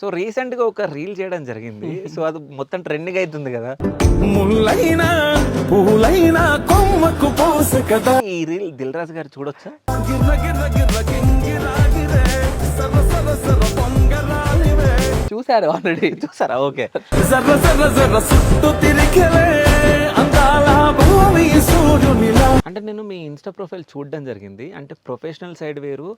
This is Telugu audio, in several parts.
సో రీసెంట్గా ఒక రీల్ చేయడం జరిగింది. సో అది మొత్తం ట్రెండింగ్ అవుతుంది కదా. ముల్లైనా పూలైనా కొమ్మకు పోసే కదా. ఈ రీల్ దిల్ రాజు గారు చూడొచ్చా? గిర్ర గిర్ర గిర్ర గింగిరాగిరే సర్ర సర్ర సర్ర పొంగరాలివే. చూసారు ఆల్రెడీ. చూసారా? ఓకే. జర్ర జర్ర జర్ర సుట్టు తిరిగలే అందాల భూమి సూర్యునిలా. అంటే నేను మీ ఇన్స్టా ప్రొఫైల్ చూడడం జరిగింది. అంటే ప్రొఫెషనల్ సైడ్ వేరు,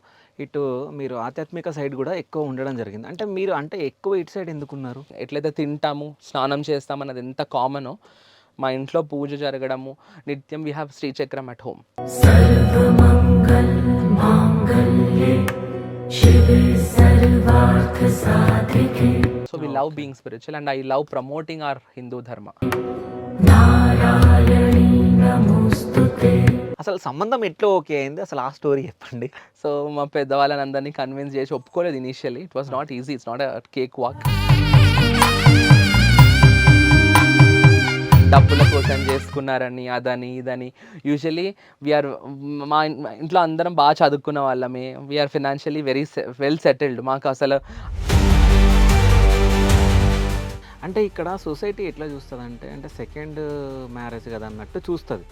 ఇటు మీరు ఆధ్యాత్మిక సైడ్ కూడా ఎక్కువ ఉండడం జరిగింది. అంటే మీరు అంటే ఎక్కువ ఇటు సైడ్ ఎందుకున్నారు? ఎట్లయితే తింటాము, స్నానం చేస్తాం అన్నది ఎంత కామనో, మా ఇంట్లో పూజ జరగడము నిత్యం. వీ హ్యావ్ శ్రీచక్రం at home. So we love being spiritual and I love promoting our Hindu dharma. అసలు సంబంధం ఎట్లా ఓకే అయింది? అసలు ఆ స్టోరీ చెప్పండి. సో మా పెద్దవాళ్ళని అందరినీ కన్విన్స్ చేసి ఒప్పుకోలేదు initially. It was not easy, it's not a cake walk. డబ్బుల కోసం చేసుకున్నారని అదని ఇదని. యూజువలీ వీఆర్ మా ఇంట్లో అందరం బాగా చదువుకున్న వాళ్ళమే. We are financially very well settled. మాకు అసలు అంటే ఇక్కడ సొసైటీ ఎట్లా చూస్తుంది అంటే సెకండ్ మ్యారేజ్ కదా అన్నట్టు చూస్తుంది.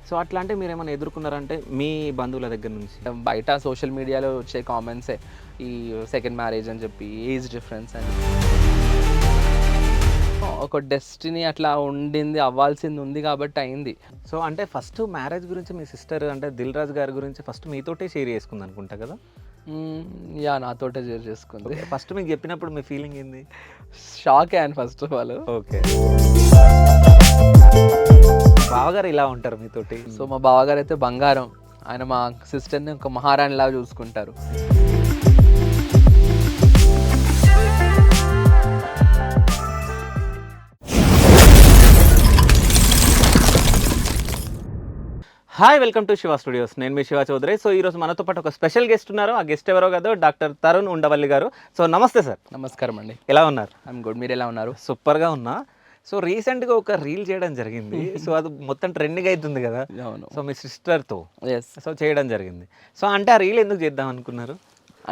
సో అట్లా అంటే మీరు ఏమైనా ఎదుర్కొన్నారంటే మీ బంధువుల దగ్గర నుంచి? బయట సోషల్ మీడియాలో వచ్చే కామెంట్సే ఈ సెకండ్ మ్యారేజ్ అని చెప్పి, ఏజ్ డిఫరెన్స్ అని. ఒక డెస్టినీ అట్లా ఉండింది, అవ్వాల్సింది ఉంది కాబట్టి అయింది. సో అంటే ఫస్ట్ మ్యారేజ్ గురించి మీ సిస్టర్ అంటే దిల్ రాజు గారి గురించి ఫస్ట్ మీతోటే షేర్ చేసుకుంది అనుకుంటా కదా? యా, నాతోటే షేర్ చేసుకుంది. ఫస్ట్ మీకు చెప్పినప్పుడు మీ ఫీలింగ్ ఏంది? షాక్ అయ్యాను ఫస్ట్ ఆఫ్ ఆల్. ఓకే. బావగారు ఇలా ఉంటారు మీతోటి? సో మా బావగారు అయితే బంగారం. ఆయన మా సిస్టర్ని ఒక మహారాణి లాగా చూసుకుంటారు. Hi, welcome to Shiva studios. నేను మీ శివ చౌదరి. సో ఈరోజు మనతో పాటు ఒక స్పెషల్ గెస్ట్ ఉన్నారు. ఆ గెస్ట్ ఎవరో కాదు, డాక్టర్ తరుణ్ ఉండవల్లి గారు. సో నమస్తే సార్. నమస్కారం అండి. ఎలా ఉన్నారు? I'm good. మీరు ఎలా ఉన్నారు? సూపర్గా ఉన్నా. సో రీసెంట్గా ఒక రీల్ చేయడం జరిగింది. సో అది మొత్తం ట్రెండింగ్ అవుతుంది కదా. అవును. సో మీ సిస్టర్తో ఎస్. సో చేయడం జరిగింది. సో అంటే ఆ రీల్ ఎందుకు చేద్దాం అనుకున్నారు?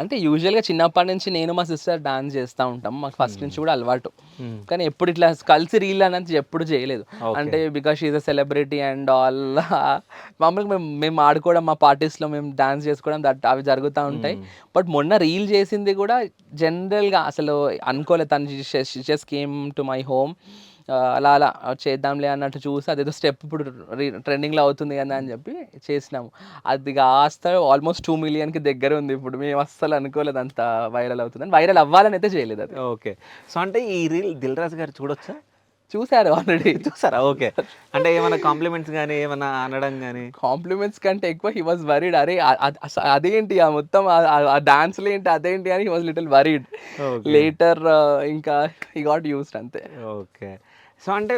అంటే యూజువల్గా చిన్నప్పటి నుంచి నేను మా సిస్టర్ డాన్స్ చేస్తూ ఉంటాం. మాకు ఫస్ట్ నుంచి కూడా అలవాటు. కానీ ఎప్పుడు ఇట్లా కలిసి రీల్ అనేది ఎప్పుడు చేయలేదు. అంటే because she's a celebrity and all. మామూలుగా మేము ఆడుకోవడం, మా పార్టీస్లో మేము డాన్స్ చేసుకోవడం అవి జరుగుతూ ఉంటాయి. బట్ మొన్న రీల్ చేసింది కూడా జనరల్గా అసలు అనుకోలేదు. తను just came to my home, అలా అలా చేద్దాంలే అన్నట్టు చూసి అదేదో స్టెప్ ఇప్పుడు ట్రెండింగ్లో అవుతుంది కదా అని చెప్పి చేసినాము. అది కాస్త ఆల్మోస్ట్ 2 మిలియన్కి దగ్గర ఉంది ఇప్పుడు. మేము అస్సలు అనుకోలేదు అంత వైరల్ అవుతుందని. వైరల్ అవ్వాలని అయితే చేయలేదు అది. ఓకే. సో అంటే ఈ రీల్ దిల్ రాజు గారు చూడొచ్చా? చూసారు ఆల్రెడీ. చూసారా? ఓకే. అంటే ఏమైనా కాంప్లిమెంట్స్ కానీ ఏమైనా అనడం కానీ? కాంప్లిమెంట్స్ కంటే ఎక్కువ హీ వాజ్ వరీడ్. అరే అదేంటి ఆ మొత్తం ఆ డాన్స్లు ఏంటి అదేంటి అని he was little worried. Later ఇంకా హీ గాట్ యూస్డ్ అంతే. ఓకే. సో అంటే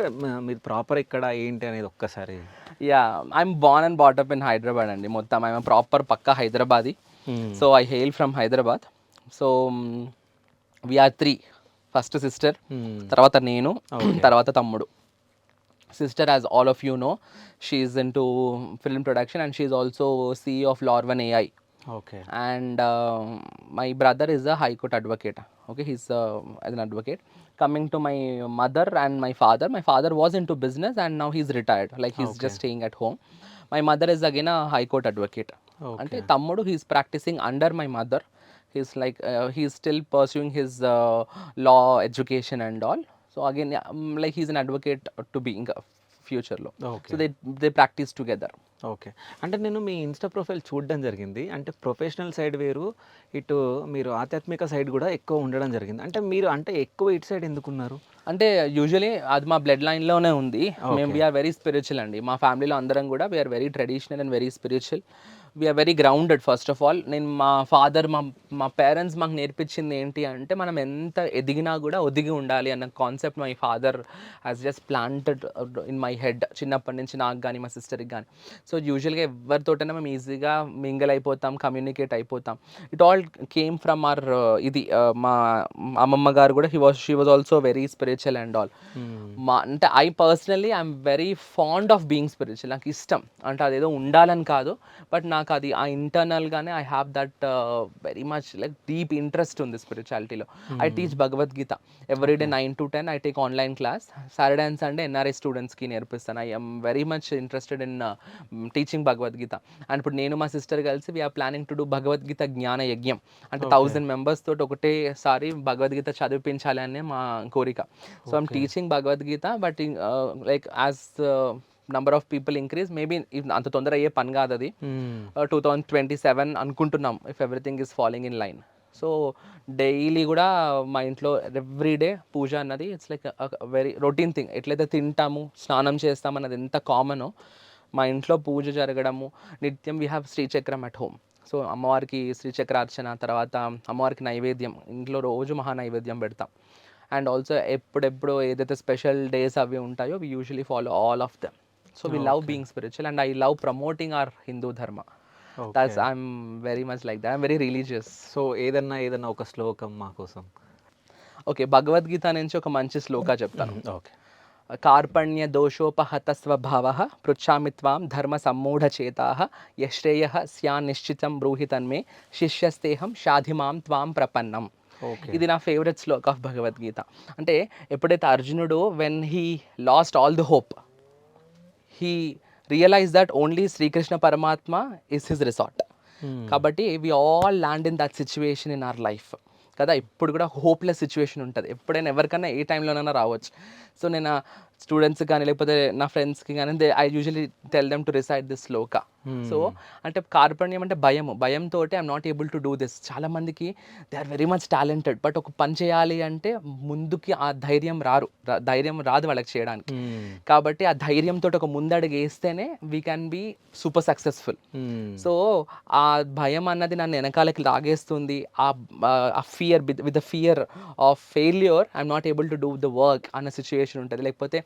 మీరు ప్రాపర్ ఇక్కడ ఏంటి అనేది ఒక్కసారి? Yeah, I'm born and brought up in Hyderabad అండి. మొత్తం ఐఎమ్ ప్రాపర్ పక్కా Hyderabadi. So I hail from Hyderabad. So we are 3. First sister, తర్వాత నేను, తర్వాత తమ్ముడు. Sister, as all of you know, she is into film production and she is also CEO of Lorvan AI. Okay. And my brother is a High Court advocate. Okay, he's as an advocate. Coming to my mother and my father was into business and now he's retired. Like he's just staying at home. My mother is again a High Court advocate. Ante tammudu, he's practicing under my mother. He's like he's still pursuing his law education and all. So again, like he's an advocate to be in ఫ్యూచర్లో. So they practice together. Okay. అంటే నేను మీ ఇన్స్టా ప్రొఫైల్ చూడడం జరిగింది. అంటే ప్రొఫెషనల్ సైడ్ వేరు, ఇటు మీరు ఆధ్యాత్మిక సైడ్ కూడా ఎక్కువ ఉండడం జరిగింది. అంటే మీరు అంటే ఎక్కువ ఇటు సైడ్ ఎందుకున్నారు? అంటే యూజువలీ అది మా బ్లడ్ లైన్లోనే ఉంది. మేము వీఆర్ వెరీ స్పిరిచువల్ అండి. మా ఫ్యామిలీలో అందరం కూడా we are very traditional and very spiritual. We are very grounded. First of all నేను మా ఫాదర్ మా పేరెంట్స్ మాకు నేర్పించింది ఏంటి అంటే మనం ఎంత ఎదిగినా కూడా ఒదిగి ఉండాలి అన్న concept my father has just planted in my head చిన్నప్పటి నుంచి, నాకు కానీ మా సిస్టర్కి కానీ. సో యూజువల్గా ఎవరితోటైనా మేము ఈజీగా మింగల్ అయిపోతాం, కమ్యూనికేట్ అయిపోతాం. It all came from our ఇది మా అమ్మమ్మ గారు కూడా she was also very spiritual and all. అంటే I personally I'm very fond of being spiritual. నాకు ఇష్టం. అంటే అదేదో ఉండాలని కాదు, బట్ నాకు నాకు అది ఆ ఇంటర్నల్గానే I have that very much like deep interest ఉంది స్పిరిచువాలిటీలో. I teach Bhagavad Gita everyday 9 to 10. I take online class. Saturday and Sunday NRI స్టూడెంట్స్కి నేర్పిస్తాను. I am very much interested in teaching Bhagavad Gita. And ఇప్పుడు నేను మా సిస్టర్ కలిసి we're planning to do Bhagavad Gita Jnana Yajnam. అంటే 1000 members తోటి ఒకటేసారి భగవద్గీత చదివించాలి అనే మా కోరిక. So I'm teaching Bhagavad Gita, but like as number of people increase, maybe అంత తొందర అయ్యే పని కాదు అది. 2027 అనుకుంటున్నాం if everything is following in line. So daily కూడా మా ఇంట్లో ఎవ్రీడే పూజ అన్నది it's like very routine thing. ఎట్లయితే తింటాము, స్నానం చేస్తాం అన్నది ఎంత కామనో, మా ఇంట్లో పూజ జరగడము నిత్యం. వీ హ్యావ్ శ్రీచక్రం అట్ హోమ్. సో అమ్మవారికి శ్రీచక్రార్చన, తర్వాత అమ్మవారికి నైవేద్యం, ఇంట్లో రోజు మహా నైవేద్యం పెడతాం. అండ్ ఆల్సో ఎప్పుడెప్పుడు ఏదైతే స్పెషల్ డేస్ అవి ఉంటాయో we usually follow all of them. So we love being spiritual and I love promoting our Hindu dharma. That's I'm very much like that. I'm very religious. So ఏదన్నా ఒక శ్లోకం మా కోసం. ఓకే, భగవద్గీత నుంచి ఒక మంచి శ్లోక చెప్తాను. ఓకే. కార్పణ్య దోషోపహత స్వభావః పృచ్ఛామి త్వాం ధర్మ సమ్మూఢచేతాః యశ్రేయః స్యాన్నిశ్చితం బ్రూహి తన్మే శిష్యస్తేహం షాధిమాం త్వాం ప్రపన్నం. ఇది నా ఫేవరెట్ శ్లోక ఆఫ్ భగవద్గీత. అంటే ఎప్పుడైతే అర్జునుడు when he lost all the hope, he realize that only Sri Krishna Paramatma is his resort. కాబట్టి we all land in that situation in our life కదా. ఇప్పుడు కూడా హోప్లెస్ సిచ్యువేషన్ ఉంటుంది, ఎప్పుడైనా ఎవరికైనా ఏ టైంలోనైనా రావచ్చు. సో నేను స్టూడెంట్స్ కానీ లేకపోతే నా ఫ్రెండ్స్కి కానీ I usually tell them to recite this shloka. So అంటే కార్పణ్యం అంటే భయంతో I'm not able to do this. చాలా మందికి they are very much talented, but ఒక పని చేయాలి అంటే ముందుకి ఆ ధైర్యం రాదు వాళ్ళకి చేయడానికి. కాబట్టి ఆ ధైర్యంతో ఒక ముందడుగు వేస్తేనే we can be super successful. So ఆ భయం అన్నది నన్ను వెనకాలకి లాగేస్తుంది. ఆ fear, with the fear of failure I'm not able to do the work అన్న సిచ్యువేషన్ ఉంటుంది. లేకపోతే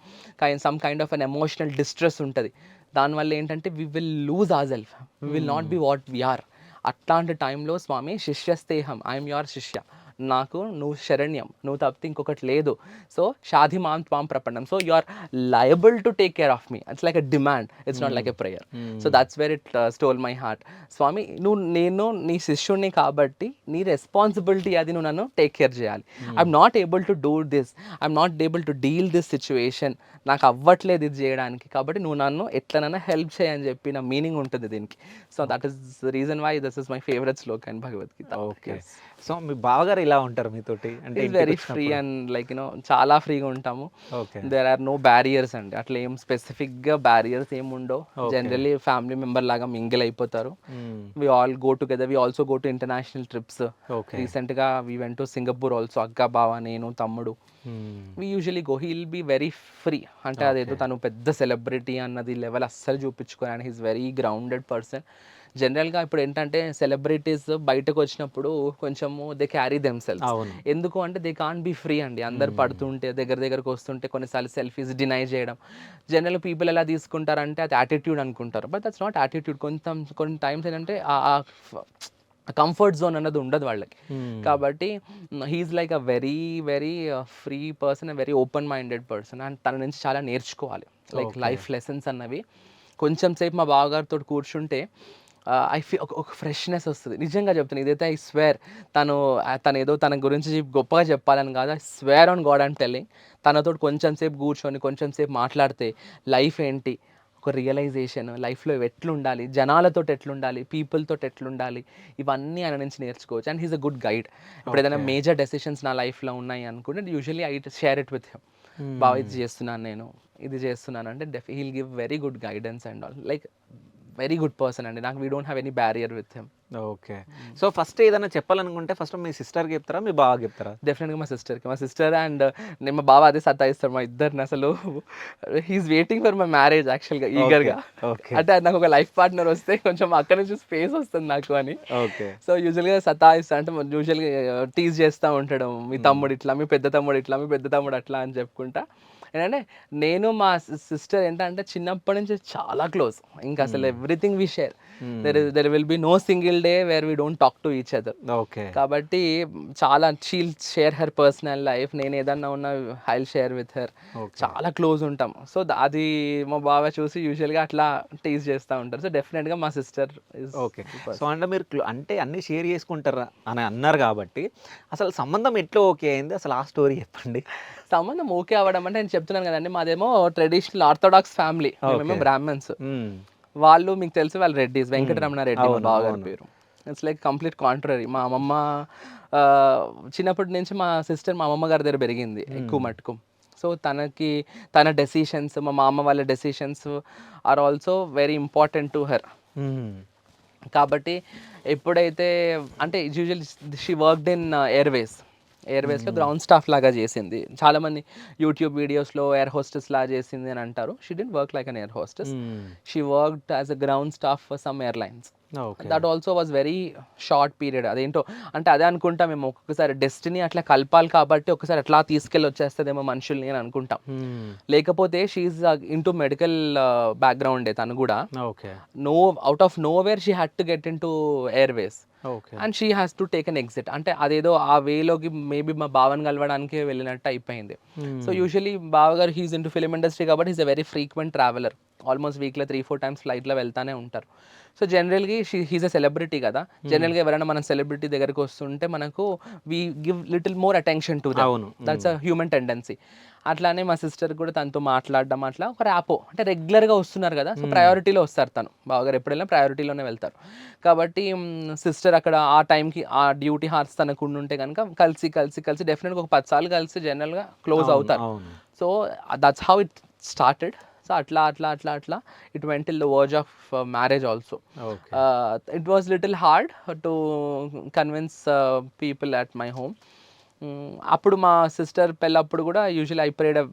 some kind of an emotional distress ఉంటుంది. దానివల్ల ఏంటంటే we will lose our self, we will not be what we are. అట్లాంటి టైంలో స్వామి శిష్యస్తేహం, ఐఎమ్ యువర్ శిష్య, నాకు నువ్వు శరణ్యం, నువ్వు తప్పితే ఇంకొకటి లేదు. సో షాధి మాం త్వాం ప్రపన్నం. So you are liable to take care of me. It's like a demand, it's not like a prayer. So that's where it stole my heart. స్వామి నేను నీ శిష్యుడిని కాబట్టి నీ రెస్పాన్సిబిలిటీ అది, నువ్వు నన్ను టేక్ కేర్ చేయాలి. I'm not able to do this, I'm not able to deal this situation, నాకు అవ్వట్లేదు ఇది చేయడానికి, కాబట్టి నువ్వు నన్ను ఎట్లనైనా హెల్ప్ చేయని చెప్పి నా మీనింగ్ ఉంటుంది దీనికి. So that is the reason why this is my favourite shloka in Bhagavad Gita. Okay. So మీ బావగారు ఇలా ఉంటారు మీతోటి అంటే వెరీ ఫ్రీ అండ్ లైక్ చాలా ఫ్రీగా ఉంటాము. దేర్ ఆర్ నో బ్యారియర్స్ అండి, అట్లా ఏం స్పెసిఫిక్గా బ్యారియర్స్ ఏమి ఉండవు. జనరల్లీ ఫ్యామిలీ మెంబర్ లాగా మింగిల్ అయిపోతారు. We all go together. We also go to international trips. రీసెంట్గా we went to Singapore also, అక్క బావ నేను తమ్ముడు. We usually go, he will be very free. అంటే అదేదో తను పెద్ద సెలబ్రిటీ అన్నది లెవెల్ అస్సలు చూపించుకోని, and he's very grounded person. జనరల్గా ఇప్పుడు ఏంటంటే సెలబ్రిటీస్ బయటకు వచ్చినప్పుడు కొంచెము దే క్యారీ దెమ్సెల్స్. ఎందుకు అంటే దే కాంట్ బీ ఫ్రీ అండి. అందరు పడుతుంటే దగ్గరకు వస్తుంటే కొన్నిసార్లు సెల్ఫీస్ డినై చేయడం. జనరల్ పీపుల్ ఎలా తీసుకుంటారంటే అది యాటిట్యూడ్ అనుకుంటారు, బట్ దట్స్ నాట్ యాటిట్యూడ్. కొన్ని టైమ్స్ ఏంటంటే కంఫర్ట్ జోన్ అన్నది ఉండదు వాళ్ళకి. కాబట్టి he's like a very very free person, very open minded person. And తన నుంచి చాలా నేర్చుకోవాలి, లైక్ లైఫ్ లెసన్స్ అన్నవి. కొంచెం సేపు మా బావగారితో కూర్చుంటే ఐ ఫీల్ ఒక ఫ్రెష్నెస్ వస్తుంది. నిజంగా చెప్తాను, ఇదైతే ఐ స్వేర్. తను ఏదో తన గురించి గొప్పగా చెప్పాలని కాదు, I swear on God I'm telling. తనతో కొంచెం సేపు కూర్చొని కొంచెం సేపు మాట్లాడితే లైఫ్ ఏంటి, ఒక రియలైజేషన్, లైఫ్లో ఎట్లుండాలి, జనాలతో ఎట్లుండాలి, పీపుల్తో ఎట్లుండాలి, ఇవన్నీ ఆయన నుంచి నేర్చుకోవచ్చు. And he's a good guide. ఇప్పుడు ఏదైనా మేజర్ డెసిషన్స్ నా లైఫ్లో ఉన్నాయి అనుకుంటే usually I share it with him. బాగా ఇది చేస్తున్నాను, నేను ఇది చేస్తున్నాను అంటే heal give very good guidance and all. Like very good person అండి. నాకు we don't have any barrier with him. Okay. So first ఏదైనా చెప్పాలనుకుంటే ఫస్ట్ మీ సిస్టర్కి చెప్తారా, మీ బావకి చెప్తారా? డెఫినెట్గా మా సిస్టర్ అండ్ నేను మా బావ అదే సతాయిస్తాడు మా ఇద్దరిని. అసలు he's waiting for my marriage యాక్చువల్గా ఈగర్గా. అంటే నాకు ఒక లైఫ్ పార్ట్నర్ వస్తే కొంచెం అక్కడ నుంచి స్పేస్ వస్తుంది నాకు అని. ఓకే. సో యూజువల్గా సతాయిస్తా, అంటే యూజువల్గా టీజ్ చేస్తూ ఉంటాడు, మీ తమ్ముడు ఇట్లా, మీ పెద్ద తమ్ముడు ఇట్లా, మీ పెద్ద తమ్ముడు అట్లా అని చెప్పుకుంటా. ఏంటంటే నేను మా సిస్టర్ ఏంటంటే చిన్నప్పటి నుంచి చాలా క్లోజ్. ఇంకా అసలు everything we share. There will be no single day where we don't talk to each other. Okay. కాబట్టి చాలా she'll share her personal life, నేను ఏదన్నా ఉన్నా ఐ షేర్ విత్ హర్. చాలా క్లోజ్ ఉంటాం. సో అది మా బావ చూసి యూజువల్గా అట్లా టీజ్ చేస్తూ ఉంటారు. సో డెఫినెట్గా మా సిస్టర్ ఇస్. ఓకే. సో అంటే మీరు అంటే అన్నీ షేర్ చేసుకుంటారా అని అన్నారు కాబట్టి అసలు సంబంధం ఎట్లా ఓకే అయింది, అసలు ఆ స్టోరీ చెప్పండి. సంబంధం ఓకే అవ్వడం అంటే నేను చెప్తున్నాను కదండి, మాదేమో ట్రెడిషనల్ ఆర్థోడాక్స్ ఫ్యామిలీ, మేమేమో బ్రాహ్మణ్స్. వాళ్ళు మీకు తెలుసు, వాళ్ళు రెడ్డిస్, వెంకటరమణ రెడ్డి మా బావగారి పేరు. It's like complete contrary. మా అమ్మమ్మ చిన్నప్పటి నుంచి మా సిస్టర్ మా అమ్మమ్మ గారి దగ్గర పెరిగింది ఎక్కువ మటుకు. సో తన డెసిషన్స్, మా మామ వాళ్ళ decisions are also very important to her. కాబట్టి ఎప్పుడైతే అంటే యూజువల్ షీ వర్క్డ్ ఇన్ ఎయిర్వేస్లో గ్రౌండ్ స్టాఫ్ లాగా చేసింది. చాలామంది యూట్యూబ్ వీడియోస్లో ఎయిర్ హోస్టెస్ లాగా చేసింది అని అంటారు. She didn't work like an air hostess. She worked as a ground staff for some airlines. That also was very short period. అదేంటో అంటే అదే అనుకుంటాం మేము, ఒక్కొక్కసారి డెస్టినీ అట్లా కలపాలి కాబట్టి ఒకసారి అట్లా తీసుకెళ్ళి వచ్చేస్తుందేమో మనుషుల్ని అని అనుకుంటాం. లేకపోతే షీఈ్ ఇంటూ మెడికల్ బ్యాక్గ్రౌండ్ తను కూడా. Out of know where she had to get in to Airways and she has to take an exit. అంటే అదేదో ఆ వేలోకి మేబీ మా బావని కలవడానికి వెళ్ళినట్టు అయిపోయింది. సో యూజువలీ బావగారు he's in to film industry కాబట్టి he's a very frequent traveller. Almost వీక్లో 3-4 times ఫ్లైట్లో వెళ్తానే ఉంటారు. సో జనరల్గా హీస్ అ సెలబ్రిటీ కదా. జనరల్గా ఎవరైనా మనం సెలబ్రిటీ దగ్గరికి వస్తుంటే మనకు we give little more attention to that. That's a human tendency. అట్లానే మా సిస్టర్ కూడా తనతో మాట్లాడడం అట్లా ఒక ర్యాపో, అంటే రెగ్యులర్గా వస్తున్నారు కదా, సో ప్రయారిటీలో వస్తారు. తను బావగారు ఎప్పుడు వెళ్ళినా ప్రయారిటీలోనే వెళ్తారు. కాబట్టి సిస్టర్ అక్కడ ఆ టైంకి ఆ డ్యూటీ హార్స్ తనకు ఉంటే కనుక కలిసి డెఫినెట్గా ఒక 10 సార్లు కలిసి జనరల్గా క్లోజ్ అవుతారు. So that's how it started. So అట్లా it went till the verge of marriage also. It was little hard to convince people at my home. అప్పుడు మా సిస్టర్ పెళ్ళప్పుడు కూడా usually I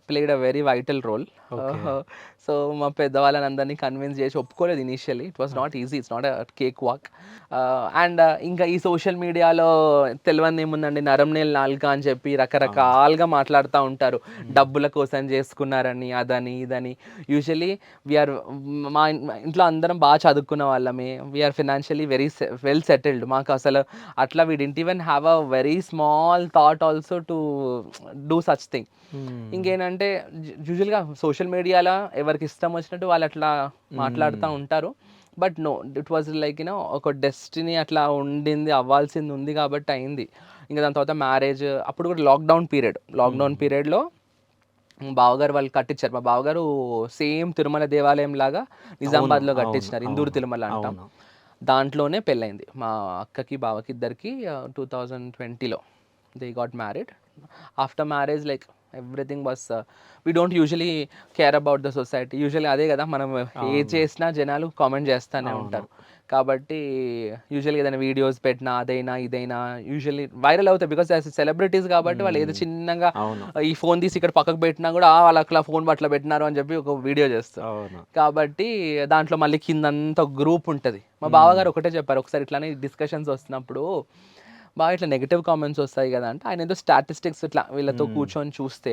played a very vital role. So మా పెద్దవాళ్ళని అందరినీ కన్విన్స్ చేసి ఒప్పుకోలేదు initially. It was not easy, it's not a cake walk. And ఇంకా ఈ సోషల్ మీడియాలో తెలియని ఏముందండి, నరంనేల్ నాలుక అని చెప్పి రకరకాలుగా మాట్లాడుతూ ఉంటారు. డబ్బుల కోసం చేసుకున్నారని, అదని ఇదని. యూజువల్లీ మా ఇంట్లో అందరం బాగా చదువుకున్న వాళ్ళమే, we are financially very well settled. మాకు అసలు అట్లా we didn't even have a very small thought also to do such thing. ఇంకేంటంటే యూజువల్గా సోషల్ మీడియాలో ఎవరికి ఇష్టం వచ్చినట్టు వాళ్ళు అట్లా మాట్లాడుతూ ఉంటారు. But no, it was like you know ఒక డెస్టినీ అట్లా ఉండింది, అవ్వాల్సింది ఉంది కాబట్టి అయింది. ఇంకా దాని తర్వాత మ్యారేజ్. అప్పుడు కూడా లాక్డౌన్ పీరియడ్లో బావగారు వాళ్ళు కట్టించారు. మా బావగారు సేమ్ తిరుమల దేవాలయం లాగా నిజామాబాద్లో కట్టించినారు, ఇందూరు తిరుమల అంటాం. దాంట్లోనే పెళ్ళైంది మా అక్కకి బావకి ఇద్దరికి 2020లో. They got married. After marriage like everything was, we don't usually care about the society. Usually అదే కదా, మనం ఏ చేసినా జనాలు కామెంట్ చేస్తూనే ఉంటారు. కాబట్టి యూజువల్గా ఏదైనా వీడియోస్ పెట్టినా అదైనా ఇదైనా యూజువల్లీ వైరల్ అవుతాయి. బికాస్ యాజ్ సెలబ్రిటీస్ కాబట్టి వాళ్ళు ఏదో చిన్నగా ఈ ఫోన్ తీసి ఇక్కడ పక్కకు పెట్టినా కూడా వాళ్ళు అట్లా ఫోన్ బట్ల పెట్టినారు అని చెప్పి ఒక వీడియో చేస్తారు. కాబట్టి దాంట్లో మళ్ళీ కిందంతా గ్రూప్ ఉంటుంది. మా బావగారు ఒకటే చెప్పారు, ఒకసారి ఇట్లానే డిస్కషన్స్ వస్తున్నప్పుడు బాగా ఇట్లా నెగిటివ్ కామెంట్స్ వస్తాయి కదా అంటే, ఆయన ఏదో స్టాటిస్టిక్స్ ఇట్లా వీళ్ళతో కూర్చొని చూస్తే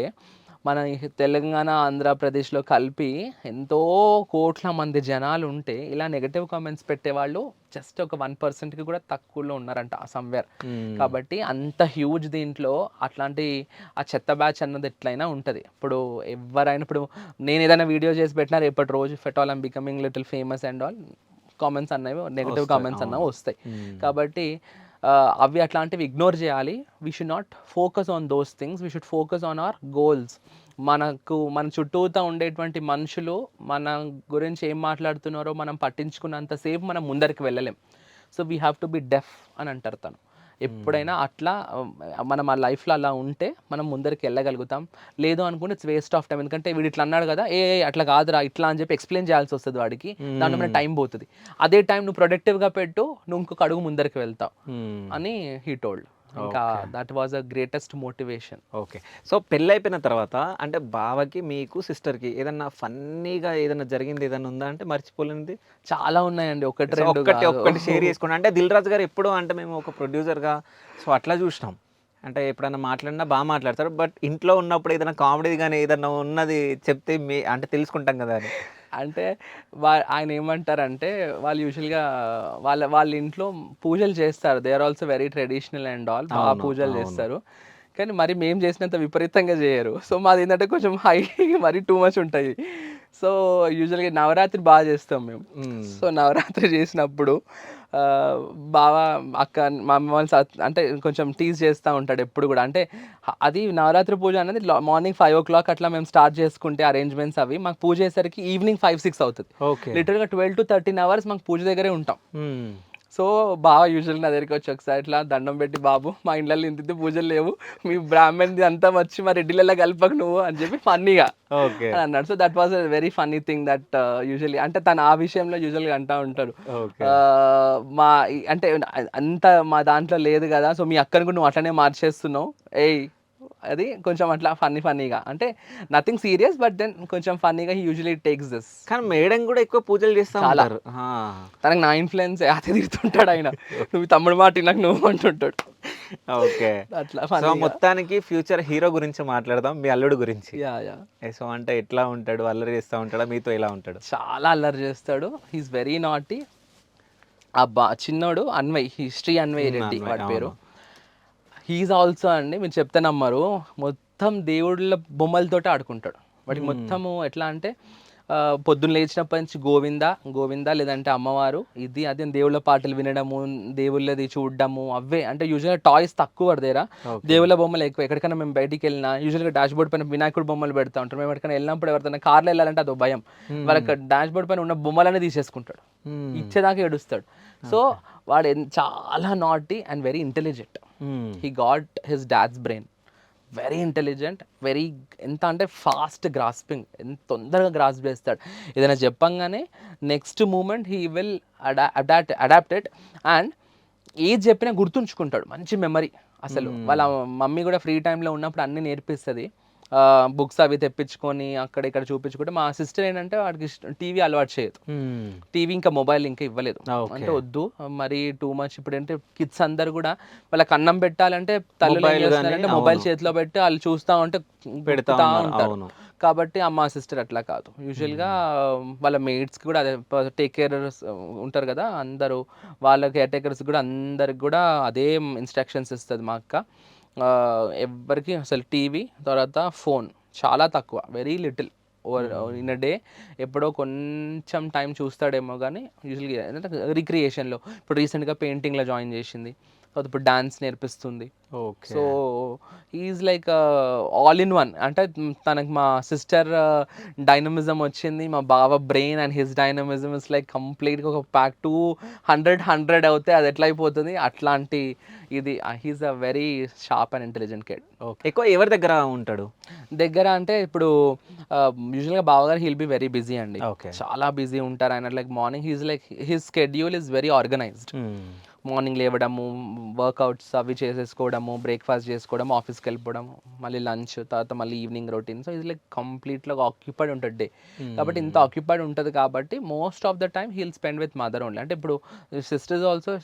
మన తెలంగాణ ఆంధ్రప్రదేశ్లో కలిపి ఎంతో కోట్ల మంది జనాలు ఉంటే ఇలా నెగటివ్ కామెంట్స్ పెట్టేవాళ్ళు జస్ట్ ఒక 1%కి కూడా తక్కువలో ఉన్నారంట సమ్వేర్. కాబట్టి అంత హ్యూజ్ దీంట్లో అట్లాంటి ఆ చెత్త బ్యాచ్ అన్నది ఎట్లయినా ఉంటుంది. ఇప్పుడు ఎవరైనా, ఇప్పుడు నేను ఏదైనా వీడియో చేసి పెట్టినా రేపటి రోజు ఫెట్ all I'm becoming little famous and all comments అన్నవి నెగటివ్ కామెంట్స్ అన్నవి వస్తాయి. కాబట్టి అవి అట్లాంటివి ఇగ్నోర్ చేయాలి. We should not focus on those things, we should focus on our goals. మన చుట్టూతా ఉండేటువంటి మనుషులు మన గురించి ఏం మాట్లాడుతున్నారో మనం పట్టించుకున్నంతసేపు మనం ముందరికి వెళ్ళలేం. So we have to be deaf అని అంటారు తను. ఎప్పుడైనా అట్లా మనం ఆ లైఫ్లో అలా ఉంటే మనం ముందరికి వెళ్ళగలుగుతాం. లేదు అనుకుంటే ఇట్స్ వేస్ట్ ఆఫ్ టైం. ఎందుకంటే వీడు ఇట్లా అన్నాడు కదా, అట్లా కాదురా ఇట్లా అని చెప్పి ఎక్స్ప్లెయిన్ చేయాల్సి వస్తుంది వాడికి. దాంట్లో మన టైం పోతుంది. అదే టైం నువ్వు ప్రొడక్టివ్గా పెట్టు, నువ్వు ఇంకొక అడుగు ముందరికి వెళ్తావు అని హీ టోల్డ్. ఇంకా that was a greatest motivation. Okay. So పెళ్ళి అయిపోయిన తర్వాత అంటే బావకి మీకు సిస్టర్కి ఏదన్నా ఫన్నీగా ఏదైనా జరిగింది ఏదైనా ఉందా అంటే మర్చిపోలేనిది? చాలా ఉన్నాయండి, ఒకటి షేర్ చేసుకోండి. అంటే దిల్ రాజు గారు ఎప్పుడు అంటే మేము ఒక ప్రొడ్యూసర్గా సో అట్లా చూసినాం, అంటే ఎప్పుడైనా మాట్లాడినా బాగా మాట్లాడతారు. బట్ ఇంట్లో ఉన్నప్పుడు ఏదైనా కామెడీ కానీ ఏదైనా ఉన్నది చెప్తే అంటే తెలుసుకుంటాం కదా అని. అంటే ఆయన ఏమంటారంటే వాళ్ళు యూజువల్గా వాళ్ళ ఇంట్లో పూజలు చేస్తారు. They are also very traditional and all, బాగా అవును, పూజలు అవును. చేస్తారు. కానీ మరి మేము చేసినంత విపరీతంగా చేయరు. సో మాది ఏంటంటే కొంచెం హై మరీ టూ మచ్ ఉంటాయి. సో యూజువల్గా నవరాత్రి బాగా చేస్తాం మేము. మ్మ్. సో నవరాత్రి చేసినప్పుడు బావ అక్క మమ్మల్ని అంటే కొంచెం టీజ్ చేస్తూ ఉంటాడు ఎప్పుడు కూడా. అంటే అది నవరాత్రి పూజ అనేది మార్నింగ్ 5 o'clock అట్లా మేము స్టార్ట్ చేసుకుంటే అరేంజ్మెంట్స్ అవి మాకు పూజ చేసరికి ఈవినింగ్ 5-6 అవుతుంది. ఓకే. లిటరల్గా 12 to 13 hours మాకు పూజ దగ్గరే ఉంటాం. మ్మ్. సో బాగా యూజువల్ నా దగ్గరికి వచ్చి ఒకసారి ఇట్లా దండం పెట్టి, బాబు మా ఇంట్లో ఇంత పూజలు లేవు, మీ బ్రాహ్మణ్ది అంతా వచ్చి మా రెడ్డిలలో కలపకు నువ్వు అని చెప్పి ఫన్నీగా ఓకే. అని అన్నాడు. So that was a very funny thing that usually అంటే తను ఆ విషయంలో యూజువల్గా అంటూ ఉంటాడు. ఓకే. అంటే అంత మా దాంట్లో లేదు కదా, సో మీ అక్కను కూడా నువ్వు అట్లనే మార్చేస్తున్నావు ఏయ్, అది కొంచెం అట్లా ఫన్నీగా, అంటే నథింగ్ సీరియస్ బట్ దెన్ కొంచెం ఫన్నీగా హీ యూజువల్లీ టేక్స్ దిస్. కానీ మేడం కూడా ఎక్కువ పూజలు చేస్తా చాలా. ఉంటారు. తనకు నా ఇన్ఫ్లుయెన్స్ అతి తిడుతుంటాడు ఆయన, నువ్వు తమ్ముడు మాట నాకు నువ్వు అంటుంటాడు. ఓకే. అట్లా సో ఫన్నీగా. మొత్తానికి ఫ్యూచర్ హీరో గురించి మాట్లాడదాం, మీ అల్లుడు గురించి. యా సో అంటే ఎట్లా ఉంటాడు, అల్లరి చేస్తూ ఉంటాడా, మీతో ఎలా ఉంటాడు? చాలా అల్లరి చేస్తాడు. He's very naughty. చిన్నోడు అన్వయ్, హిస్టరీ అన్వయ్ రెడ్డి అన్వయ్, వాడి పేరు. అవును. హీఈస్ ఆల్సో అండి, మీరు చెప్తే నమ్మరు, మొత్తం దేవుళ్ళ బొమ్మలతోటి ఆడుకుంటాడు. వాడికి మొత్తము ఎట్లా అంటే పొద్దున్న లేచినప్పటి నుంచి గోవిందా లేదంటే అమ్మవారు ఇది అది అని దేవుళ్ళ పాటలు వినడము, దేవుళ్ళది చూడడము, అవే. అంటే యూజువల్గా టాయ్స్ తక్కువ పడదేరా, దేవుళ్ళ బొమ్మలు ఎక్కువ. ఎక్కడికైనా మేము బయటికి వెళ్ళినా యూజువల్గా డాష్ బోర్డ్ పైన వినాయకుడు బొమ్మలు పెడతా ఉంటాం. మేము ఎక్కడికైనా వెళ్ళినప్పుడు ఎవరికైనా కార్లో వెళ్ళాలంటే అదో భయం, వాళ్ళకి డాష్ బోర్డ్ పైన ఉన్న బొమ్మలనే తీసేసుకుంటాడు, ఇచ్చేదాకా ఏడుస్తాడు. సో వాడు చాలా naughty and very intelligent. He got his dad's brain, very intelligent, very ఎంత అంటే ఫాస్ట్ గ్రాస్పింగ్, ఎంత తొందరగా గ్రాస్ప్ చేస్తాడు. ఏదైనా చెప్పంగానే next moment he will adapted and ఏది చెప్పినా గుర్తుంచుకుంటాడు, మంచి మెమరీ అసలు. వాళ్ళ మమ్మీ కూడా ఫ్రీ టైంలో ఉన్నప్పుడు అన్నీ నేర్పిస్తుంది, బుక్స్ అవి తెప్పించుకొని అక్కడ ఇక్కడ చూపించుకుంటే. మా సిస్టర్ ఏంటంటే వాడికి టీవీ అలవాటు చేయదు, టీవీ ఇంకా మొబైల్ ఇంకా ఇవ్వలేదు. అంటే వద్దు మరి టూ మచ్. ఇప్పుడు అంటే కిడ్స్ అందరు కూడా వాళ్ళకి అన్నం పెట్టాలంటే తల్లులు ఏం చేస్తున్నారంటే మొబైల్ చేతిలో పెట్టి వాళ్ళు చూస్తూ ఉంటే పెడతా ఉంటారు. కాబట్టి మా సిస్టర్ అట్లా కాదు, యూజువల్గా వాళ్ళ మేట్స్కి కూడా అదే టేక్ కేరర్స్ ఉంటారు కదా అందరూ, వాళ్ళ కేర్ టేకర్స్ కూడా అందరికి కూడా అదే ఇన్స్ట్రక్షన్స్ ఇస్తుంది మా అక్క. ఎవరికి అసలు టీవీ తర్వాత ఫోన్ చాలా తక్కువ, very little in a day. ఎప్పుడో కొంచెం టైం చూస్తాడేమో కానీ యూజువల్గా ఏంటంటే రిక్రియేషన్లో. ఇప్పుడు రీసెంట్గా పెయింటింగ్లో జాయిన్ చేసింది, తర్వాత ఇప్పుడు డాన్స్ నేర్పిస్తుంది. So is like all in one. అంటే తనకు మా సిస్టర్ డైనమిజం వచ్చింది, మా బావ brain and his dynamism is like కంప్లీట్గా ఒక ప్యాక్ 200 అవుతే అది ఎట్లా అయిపోతుంది అట్లాంటి ఇది. He's a very sharp and intelligent kid. ఎక్కువ ఎవరి దగ్గర ఉంటాడు? దగ్గర అంటే ఇప్పుడు యూజువల్గా బావగారు హీల్ బి వెరీ బిజీ అండి, ఓకే. చాలా బిజీ ఉంటారు ఆయన. Like morning he's like his schedule is very organised. Morning లేవడము, వర్కౌట్స్ అవి చేసేసుకోవడము, బ్రేక్ఫాస్ట్ చేసుకోవడం, ఆఫీస్కి వెళ్ళిపోవడం, మళ్ళీ లంచ్, తర్వాత మళ్ళీ ఈవినింగ్ రొటీన్. సో ఇది లైక్ కంప్లీట్గా ఆక్యుపైడ్ ఉంటుంది డే. కాబట్టి ఇంత ఆక్యుపైడ్ ఉంటుంది కాబట్టి most of the time he'll spend with mother only. అంటే ఇప్పుడు సిస్టర్స్ ఆల్సో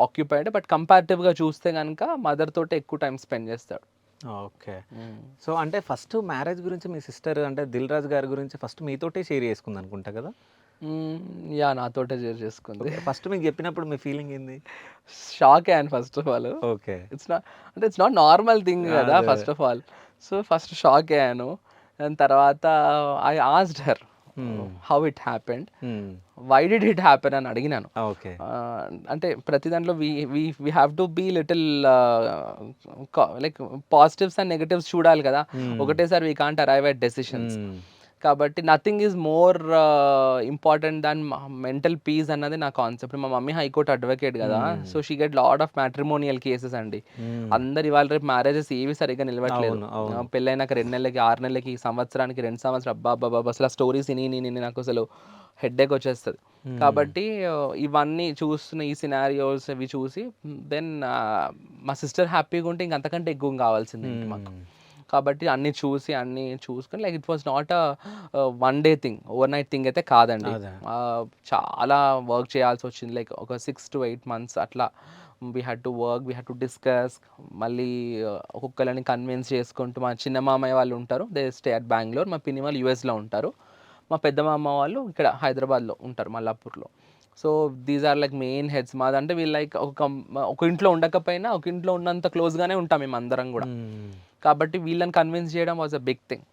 ఆక్యుపైడ్, బట్ కంపారిటివ్గా చూస్తే కనుక మదర్ తోటి ఎక్కువ టైం స్పెండ్ చేస్తాడు. ఓకే. సో అంటే ఫస్ట్ మ్యారేజ్ గురించి మీ సిస్టర్ అంటే దిల్ రాజు గారి గురించి ఫస్ట్ మీతోటే షేర్ చేసుకుంది అనుకుంటా కదా? యా, నాతోటే షేర్ చేసుకుంది. ఫస్ట్ మీకు చెప్పినప్పుడు మీ ఫీలింగ్ ఏంది? షాక్ అయ్యాను first of all. Okay. It's not normal thing కదా first of all. So first shock అయ్యాను. దాని తర్వాత I asked her how it happened, why did it happen అని అడిగినాను. ఓకే. అంటే ప్రతి దాంట్లో we have to be little like positives and negatives చూడాలి కదా, ఒకటేసారి we can't arrive at decisions. కాబట్టి nothing is more important than mental peace అన్నది నా కాన్సెప్ట్. మా మమ్మీ హైకోర్టు అడ్వకేట్ కదా, so she get lot of matrimonial cases అండి. అందరు ఇవాళ రేపు మ్యారేజెస్ ఏవి సరిగ్గా నిలవట్లేదు. పెళ్ళైనాక 2 నెలలకి 6 నెలలకి సంవత్సరానికి 2 సంవత్సరాలు అబ్బా అసలు ఆ స్టోరీస్ విని నాకు అసలు హెడ్ఏక్ వచ్చేస్తుంది. కాబట్టి ఇవన్నీ చూస్తున్న ఈ సినారియోస్ ఇవి చూసి దెన్ మా సిస్టర్ హ్యాపీగా ఉంటే ఇంకంతకంటే ఎక్కువ కావాల్సింది మాకు. కాబట్టి అన్నీ చూసుకొని like it was not a one day thing, over night thing అయితే కాదండి. చాలా వర్క్ చేయాల్సి వచ్చింది, లైక్ ఒక 6 to 8 months అట్లా. We had to work, we had to discuss, మళ్ళీ ఒక్కొక్కరిని కన్విన్స్ చేసుకుంటూ. మా చిన్న మామయ్య వాళ్ళు ఉంటారు, దే స్టే అట్ బెంగళూరు, మా పిన్ని వాళ్ళు యూఎస్లో ఉంటారు. మా పెద్ద మామ వాళ్ళు ఇక్కడ హైదరాబాద్లో ఉంటారు, మల్లాపూర్లో. So these are like main heads మాదంటే. వీళ్ళు లైక్ ఒక ఇంట్లో ఉండకపోయినా ఒక ఇంట్లో ఉన్నంత క్లోజ్గానే ఉంటాం మేము అందరం కూడా. కాబట్టి వీళ్ళని కన్విన్స్ చేయడం was a big thing.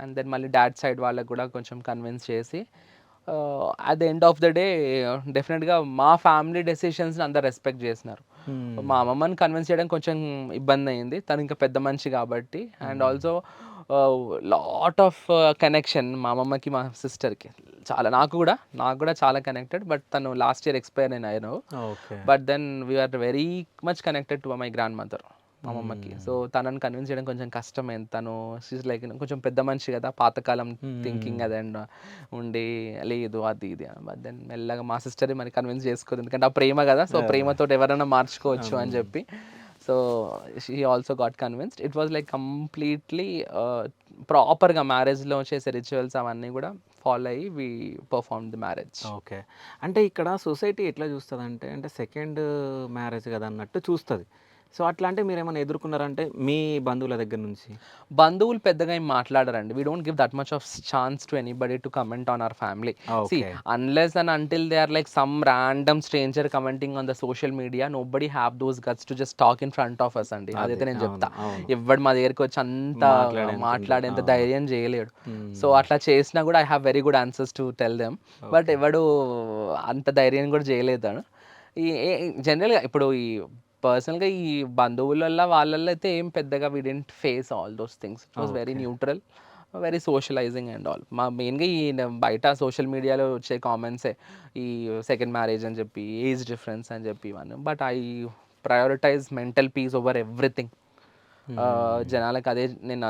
And then మళ్ళీ డాడ్ సైడ్ వాళ్ళకి కూడా కొంచెం కన్విన్స్ చేసి at the end of the day డెఫినెట్గా మా ఫ్యామిలీ డెసిషన్స్ని అందరు రెస్పెక్ట్ చేసినారు. మా అమ్మమ్మని కన్విన్స్ చేయడం కొంచెం ఇబ్బంది అయింది, తను ఇంకా పెద్ద మనిషి కాబట్టి. And also lot of connection మా అమ్మమ్మకి మా సిస్టర్కి చాలా, నాకు కూడా చాలా కనెక్టెడ్. బట్ తను లాస్ట్ ఇయర్ ఎక్స్పైర్ అయినాను. But then we are very much connected to my grandmother, మా అమ్మమ్మకి. సో తనని కన్విన్స్ చేయడం కొంచెం కష్టమైంది. తను షీస్ లైక్ కొంచెం పెద్ద మనిషి కదా, పాతకాలం థింకింగ్ అదే ఉండి లేదు అది ఇది. బట్ దెన్ మెల్లగా మా సిస్టర్ మరి కన్విన్స్ చేసుకోదు, ఎందుకంటే ఆ ప్రేమ కదా. సో ప్రేమతో ఎవరైనా మార్చుకోవచ్చు అని చెప్పి. So she also got convinced. It was like completely ప్రాపర్గా మ్యారేజ్లో చేసే రిచువల్స్ అవన్నీ కూడా ఫాలో అయ్యి we perform the marriage. Okay. అంటే ఇక్కడ సొసైటీ ఎట్లా చూస్తుంది అంటే సెకండ్ మ్యారేజ్ కదా అన్నట్టు చూస్తుంది. సో అట్లా అంటే మీరు ఏమైనా ఎదుర్కొన్నారంటే మీ బంధువుల దగ్గర నుంచి? బంధువులు పెద్దగా ఏం మాట్లాడరండి. We don't give that much of chance to anybody to comment on our family. See, unless and until they are like some random stranger commenting on the social media, nobody have those guts to just talk in front of us అండి. అదైతే నేను చెప్తా. ఎవడు మా దగ్గరికి వచ్చి అంత మాట్లాడేంత ధైర్యం చేయలేడు. సో అట్లా చేసినా కూడా I have very good answers to tell them. But ఎవడు అంత ధైర్యం కూడా చేయలేదు. ఈ జనరల్గా ఇప్పుడు ఈ పర్సనల్గా ఈ బంధువుల వాళ్ళల్లో అయితే ఏం పెద్దగా we didn't face all those things. It was very neutral, very socialising and all. మా మెయిన్గా ఈ బయట సోషల్ మీడియాలో వచ్చే కామెంట్సే ఈ సెకండ్ మ్యారేజ్ అని చెప్పి, ఏజ్ డిఫరెన్స్ అని చెప్పి ఇవన్నీ. But I prioritise mental peace over everything. జనాలకు అదే నేను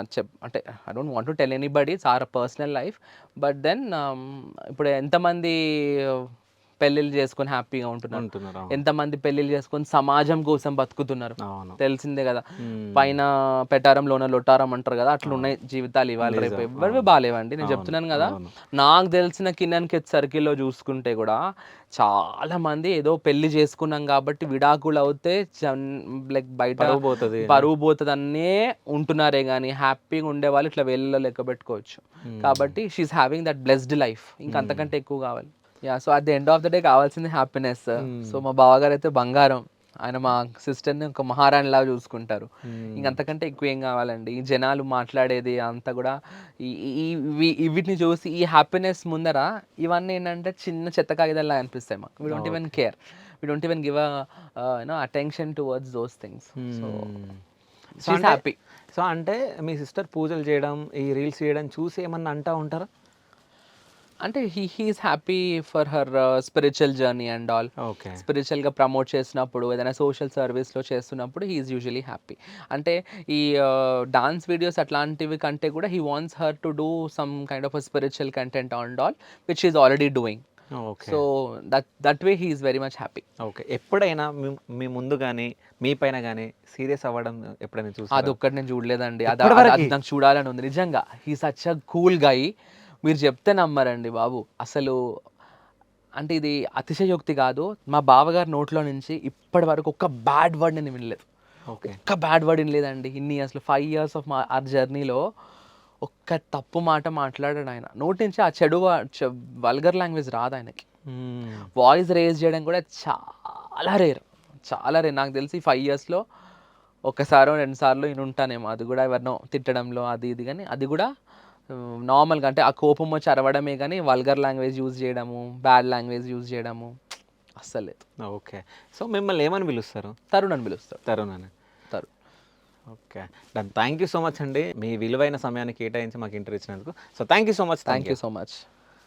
అంటే I don't want to tell anybody, it's our personal life. But then ఇప్పుడు ఎంతమంది పెళ్ళిళ్ళు చేసుకొని హ్యాపీగా ఉంటున్నారు, ఎంతమంది పెళ్ళిళ్ళు చేసుకొని సమాజం కోసం బతుకుతున్నారు, తెలిసిందే కదా. పైన పెటారంలోన లొటారం అంటారు కదా, అట్లా ఉన్నాయి జీవితాలు ఇవాళ రేపు. ఎవరివి బాగాలేవండి, నేను చెప్తున్నాను కదా. నాకు తెలిసిన కిన్నెన్ కిడ్స్ సర్కిల్లో చూసుకుంటే కూడా చాలా మంది ఏదో పెళ్లి చేసుకున్నాం కాబట్టి విడాకులు అవుతే లైక్ బయట పరువు పోతుంది అనే ఉంటున్నారే కానీ హ్యాపీగా ఉండే వాళ్ళు ఇట్లా వేళ్ళలో లెక్క పెట్టుకోవచ్చు. కాబట్టి she's having that blessed life. ఇంకా అంతకంటే ఎక్కువ కావాలి. Yeah, so at the end of the day కావాల్సింది హ్యాపీనెస్. సో మా బావగారు అయితే బంగారం, ఆయన మా సిస్టర్ని ఒక మహారాణి లాగా చూసుకుంటారు. ఇంకంతకంటే ఎక్కువ ఏం కావాలండి. ఈ జనాలు మాట్లాడేది అంతా కూడా వీటిని చూసి ఈ హ్యాపీనెస్ ముందర ఇవన్నీ ఏంటంటే చిన్న చెత్త కాగితాల్లా అనిపిస్తాయి మాకు. We don't even care, we don't even give attention towards those things. So happy. So అంటే మీ సిస్టర్ పూజలు చేయడం, ఈ రీల్స్ చేయడం చూసి ఏమన్నా అంటా ఉంటారా? అంటే he's happy for her spiritual journey and all. స్పిరిచువల్గా ప్రమోట్ చేసినప్పుడు, ఏదైనా సోషల్ సర్వీస్లో చేస్తున్నప్పుడు హీఈస్ యూజువలీ హ్యాపీ. అంటే ఈ డాన్స్ వీడియోస్ అట్లాంటివి కంటే కూడా he wants her to do some kind of a spiritual content and all which is already doing. So that way he is very much happy. Okay. ఎప్పుడైనా మీ ముందు కానీ మీ పైన కానీ సీరియస్ అవ్వడం ఎప్పుడైనా చూసి? అది ఒక్కటి నేను చూడలేదండి, అది నాకు చూడాలని ఉంది నిజంగా. He such a cool guy. మీరు చెప్తే నమ్మరండి బాబు అసలు. అంటే ఇది అతిశయోక్తి కాదు, మా బావగారి నోట్లో నుంచి ఇప్పటి వరకు ఒక్క బ్యాడ్ వర్డ్ నేను వినలేదు. ఒక్క బ్యాడ్ వర్డ్ వినలేదండి ఇన్ని ఇయర్స్లో. 5 years ఆఫ్ ఆ జర్నీలో ఒక్క తప్పు మాట మాట్లాడాడు ఆయన నోటి నుంచి. ఆ చెడు వల్గర్ లాంగ్వేజ్ రాదు ఆయనకి. వాయిస్ రేజ్ చేయడం కూడా చాలా రేర్. నాకు తెలిసి 5 yearsలో ఒకసారో 2 సార్లు నేను ఉంటానేమో, అది కూడా ఎవరినో తిట్టడంలో అది ఇది. కానీ అది కూడా నార్మల్గా, అంటే ఆ కోపం వచ్చి అరవడమే కానీ వల్గర్ లాంగ్వేజ్ యూజ్ చేయడము, బ్యాడ్ లాంగ్వేజ్ యూజ్ చేయడము అస్సలు లేదు. ఓకే. సో మిమ్మల్ని ఏమని పిలుస్తారు? తరుణ్ అని పిలుస్తారు. Tarun. Okay, done. Thank you so much అండి, మీ విలువైన సమయాన్ని కేటాయించి మాకు ఇంటర్వ్యూ ఇచ్చినందుకు. So thank you so much. Thank you so much.